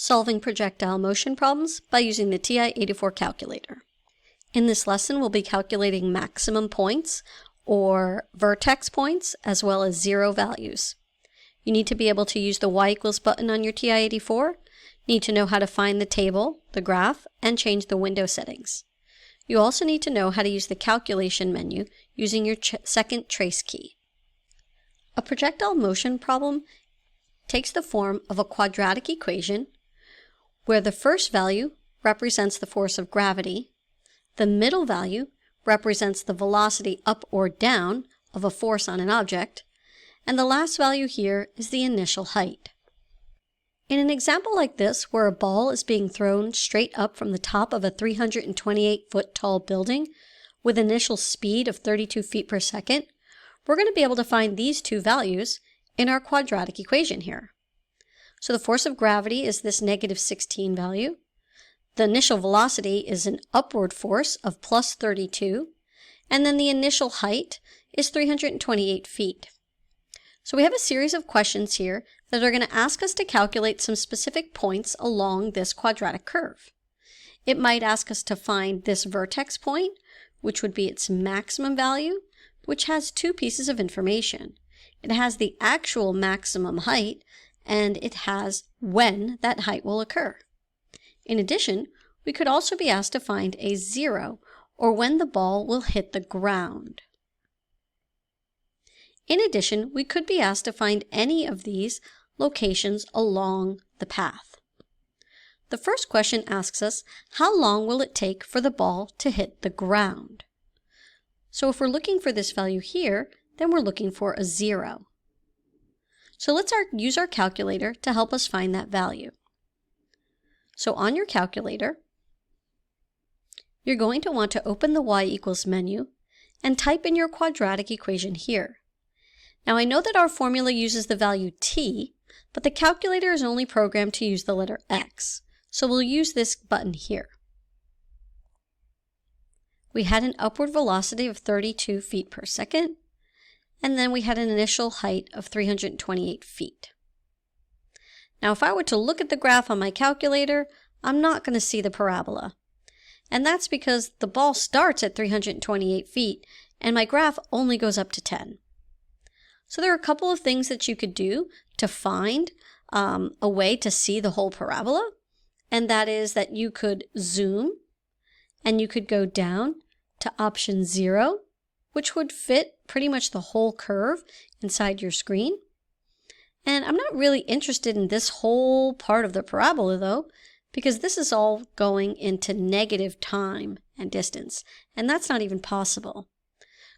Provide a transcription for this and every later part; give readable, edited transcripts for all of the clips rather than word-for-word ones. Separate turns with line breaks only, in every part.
solving projectile motion problems by using the TI-84 calculator. In this lesson, we'll be calculating maximum points or vertex points as well as zero values. You need to be able to use the Y equals button on your TI-84, need to know how to find the table, the graph, and change the window settings. You also need to know how to use the calculation menu using your second trace key. A projectile motion problem takes the form of a quadratic equation where the first value represents the force of gravity, the middle value represents the velocity up or down of a force on an object, and the last value here is the initial height. In an example like this, where a ball is being thrown straight up from the top of a 328-foot tall building with initial speed of 32 feet per second, we're going to be able to find these two values in our quadratic equation here. So the force of gravity is this -16 value. The initial velocity is an upward force of plus 32, and then the initial height is 328 feet. So we have a series of questions here that are going to ask us to calculate some specific points along this quadratic curve. It might ask us to find this vertex point, which would be its maximum value, which has two pieces of information. It has the actual maximum height, and it has when that height will occur. In addition, we could also be asked to find a zero, or when the ball will hit the ground. In addition, we could be asked to find any of these locations along the path. The first question asks us, how long will it take for the ball to hit the ground? So if we're looking for this value here, then we're looking for a zero. So let's use our calculator to help us find that value. So on your calculator, you're going to want to open the Y equals menu and type in your quadratic equation here. Now I know that our formula uses the value t, but the calculator is only programmed to use the letter x, so we'll use this button here. We had an upward velocity of 32 feet per second, and then we had an initial height of 328 feet. Now if I were to look at the graph on my calculator, I'm not going to see the parabola. And that's because the ball starts at 328 feet, and my graph only goes up to 10. So there are a couple of things that you could do to find a way to see the whole parabola, and that is that you could zoom and you could go down to option 0, which would fit pretty much the whole curve inside your screen. And I'm not really interested in this whole part of the parabola though, because this is all going into negative time and distance, and that's not even possible.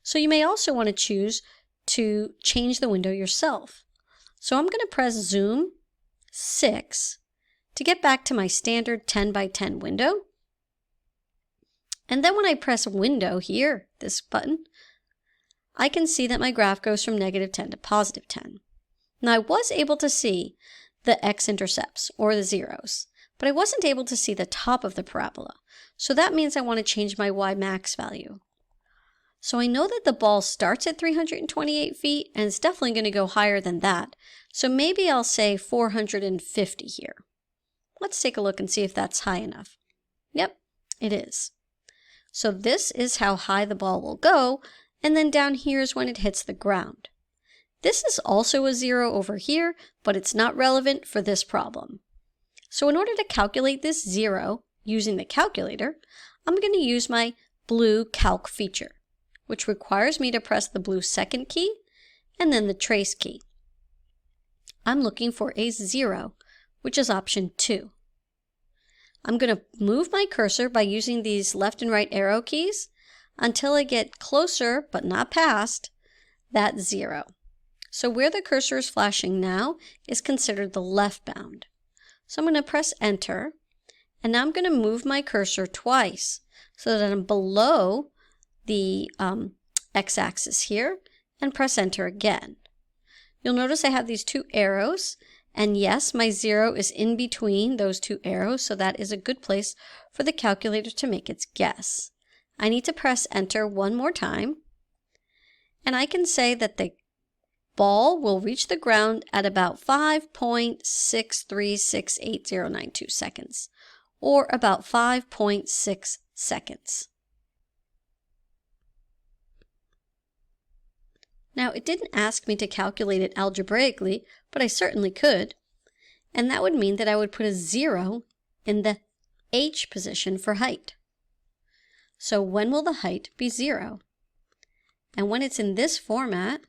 So you may also want to choose to change the window yourself. So I'm going to press zoom 6 to get back to my standard 10 by 10 window. And then when I press window here, this button, I can see that my graph goes from -10 to +10. Now I was able to see the x-intercepts or the zeros, but I wasn't able to see the top of the parabola. So that means I want to change my y max value. So I know that the ball starts at 328 feet and it's definitely going to go higher than that. So maybe I'll say 450 here. Let's take a look and see if that's high enough. Yep, it is. So this is how high the ball will go, and then down here is when it hits the ground. This is also a zero over here, but it's not relevant for this problem. So in order to calculate this zero using the calculator, I'm going to use my blue calc feature, which requires me to press the blue second key and then the trace key. I'm looking for a 0, which is option 2. I'm going to move my cursor by using these left and right arrow keys until I get closer, but not past, that 0. So where the cursor is flashing now is considered the left bound. So I'm going to press enter, and now I'm going to move my cursor twice so that I'm below the x-axis here, and press enter again. You'll notice I have these two arrows, and yes, my 0 is in between those two arrows, so that is a good place for the calculator to make its guess. I need to press enter one more time, and I can say that the ball will reach the ground at about 5.6368092 seconds, or about 5.6 seconds. Now, it didn't ask me to calculate it algebraically, but I certainly could. And that would mean that I would put a 0 in the h position for height. So when will the height be 0? And when it's in this format,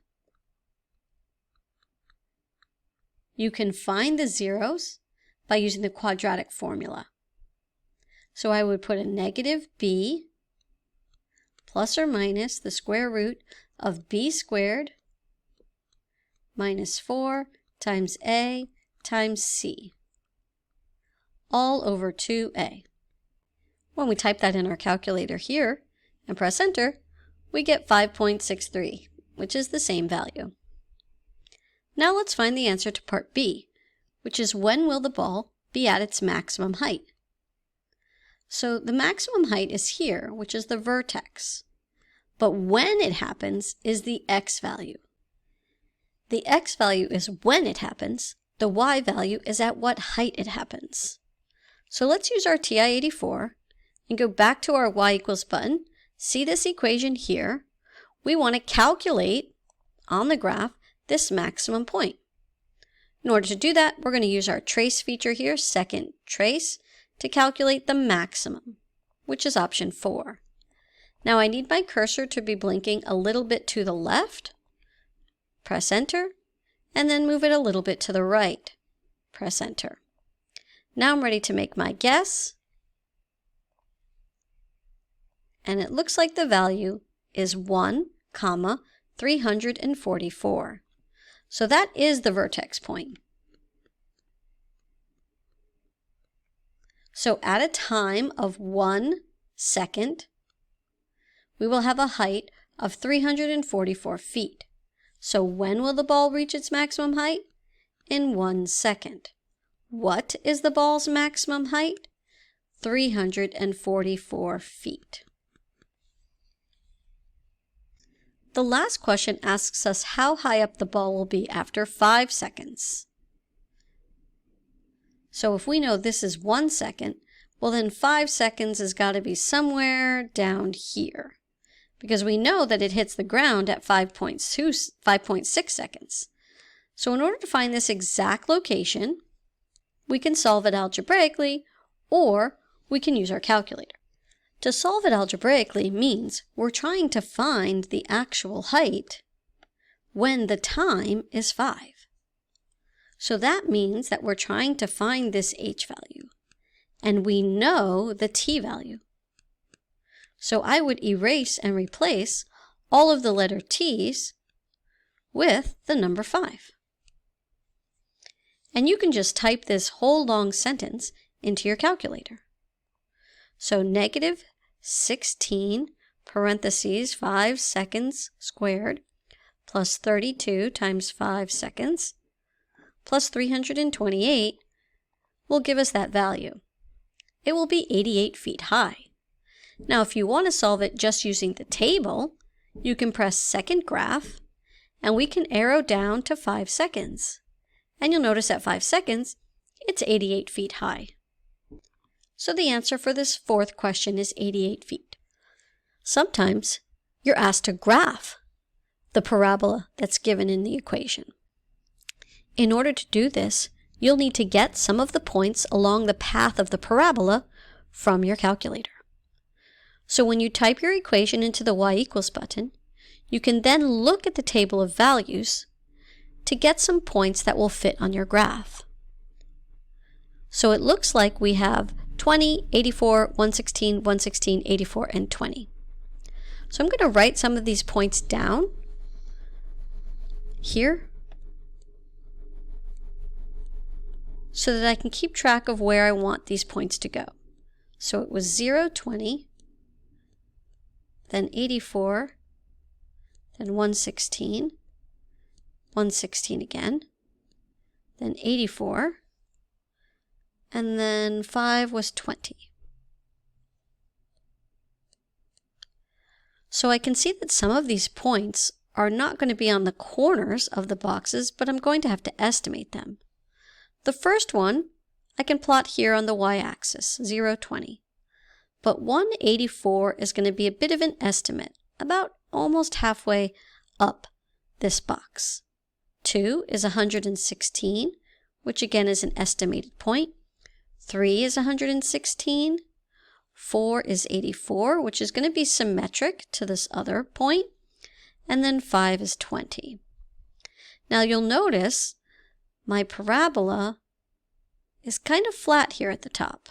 you can find the zeros by using the quadratic formula. So I would put a negative b plus or minus the square root of b squared minus 4 times a times c, all over 2a. When we type that in our calculator here and press enter, we get 5.63, which is the same value. Now let's find the answer to part B, which is when will the ball be at its maximum height? So the maximum height is here, which is the vertex. But when it happens is the x value. The x value is when it happens. The y value is at what height it happens. So let's use our TI-84 and go back to our y equals button. See this equation here? We want to calculate on the graph this maximum point. In order to do that, we're going to use our trace feature here, second trace, to calculate the maximum, which is option 4. Now I need my cursor to be blinking a little bit to the left. Press enter, and then move it a little bit to the right. Press enter. Now I'm ready to make my guess. And it looks like the value is 1,344. So that is the vertex point. So at a time of 1 second, we will have a height of 344 feet. So when will the ball reach its maximum height? In 1 second. What is the ball's maximum height? 344 feet. The last question asks us how high up the ball will be after 5 seconds. So if we know this is 1 second, well then 5 seconds has got to be somewhere down here, because we know that it hits the ground at 5.6 seconds. So in order to find this exact location, we can solve it algebraically, or we can use our calculator. To solve it algebraically means we're trying to find the actual height when the time is 5. So that means that we're trying to find this h value, and we know the t value. So I would erase and replace all of the letter t's with the number 5. And you can just type this whole long sentence into your calculator. So negative 16 parentheses 5 seconds squared plus 32 times 5 seconds plus 328 will give us that value. It will be 88 feet high. Now if you want to solve it just using the table, you can press second graph and we can arrow down to 5 seconds. And you'll notice at 5 seconds, it's 88 feet high. So the answer for this fourth question is 88 feet. Sometimes you're asked to graph the parabola that's given in the equation. In order to do this, you'll need to get some of the points along the path of the parabola from your calculator. So when you type your equation into the y equals button, you can then look at the table of values to get some points that will fit on your graph. So it looks like we have 20, 84, 116, 116, 84, and 20. So I'm going to write some of these points down here so that I can keep track of where I want these points to go. So it was 0, 20, then 84, then 116, 116 again, then 84, and then 5 was 20. So I can see that some of these points are not going to be on the corners of the boxes, but I'm going to have to estimate them. The first one I can plot here on the y-axis, 0, 20. But 184 is going to be a bit of an estimate, about almost halfway up this box. 2 is 116, which again is an estimated point. 3 is 116. 4 is 84, which is going to be symmetric to this other point. And then 5 is 20. Now you'll notice my parabola is kind of flat here at the top.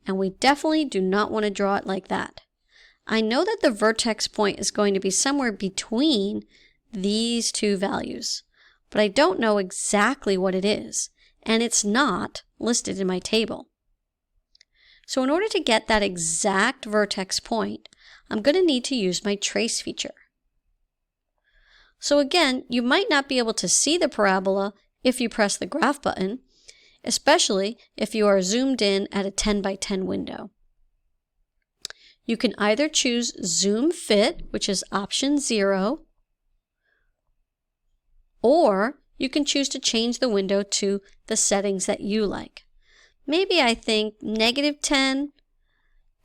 And we definitely do not want to draw it like that. I know that the vertex point is going to be somewhere between these two values, but I don't know exactly what it is, and it's not listed in my table. So in order to get that exact vertex point, I'm going to need to use my trace feature. So again, you might not be able to see the parabola if you press the graph button, especially if you are zoomed in at a 10 by 10 window. You can either choose Zoom Fit, which is option 0, or you can choose to change the window to the settings that you like. Maybe I think -10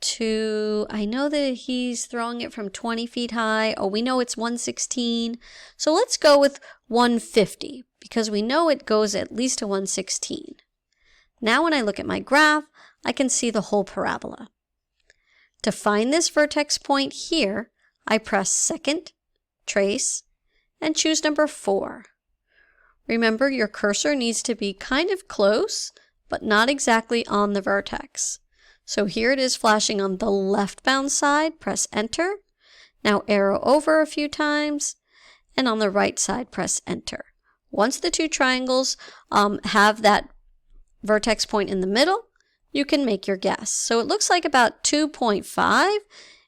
to, I know that he's throwing it from 20 feet high. Oh, we know it's 116. So let's go with 150 because we know it goes at least to 116. Now when I look at my graph, I can see the whole parabola. To find this vertex point here, I press second, trace, and choose number 4. Remember, your cursor needs to be kind of close, but not exactly on the vertex. So here it is flashing on the left-bound side, press enter. Now arrow over a few times, and on the right side, press enter. Once the two triangles have that vertex point in the middle, you can make your guess. So it looks like about 2.5,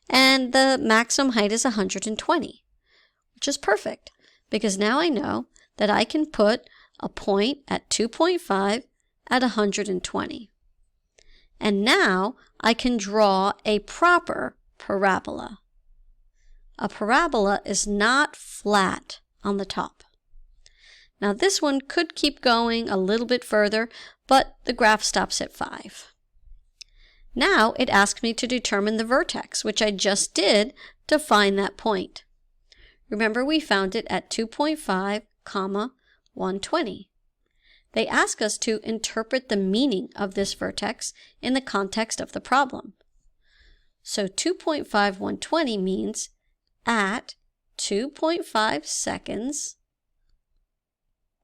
and the maximum height is 120, which is perfect, because now I know that I can put a point at 2.5 at 120. And now I can draw a proper parabola. A parabola is not flat on the top. Now this one could keep going a little bit further, but the graph stops at 5. Now it asks me to determine the vertex, which I just did to find that point. Remember, we found it at 2.5, 120. They ask us to interpret the meaning of this vertex in the context of the problem. So 2.5, 120 means at 2.5 seconds,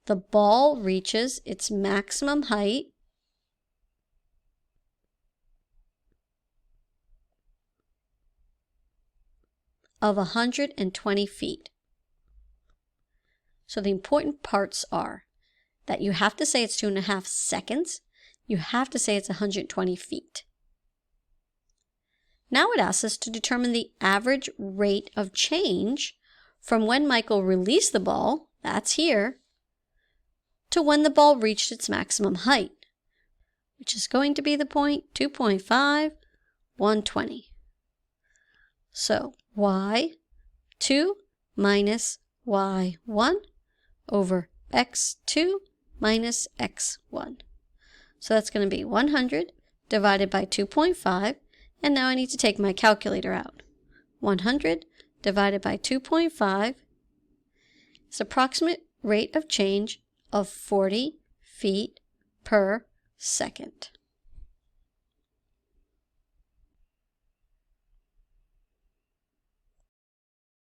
the ball reaches its maximum height of 120 feet. So the important parts are that you have to say it's 2.5 seconds. You have to say it's 120 feet. Now it asks us to determine the average rate of change from when Michael released the ball, that's here, to when the ball reached its maximum height, which is going to be the point 2.5, 120. So y2 minus y1 over x2 minus x1. So that's going to be 100 divided by 2.5, and now I need to take my calculator out. 100 divided by 2.5 is approximate rate of change of 40 feet per second.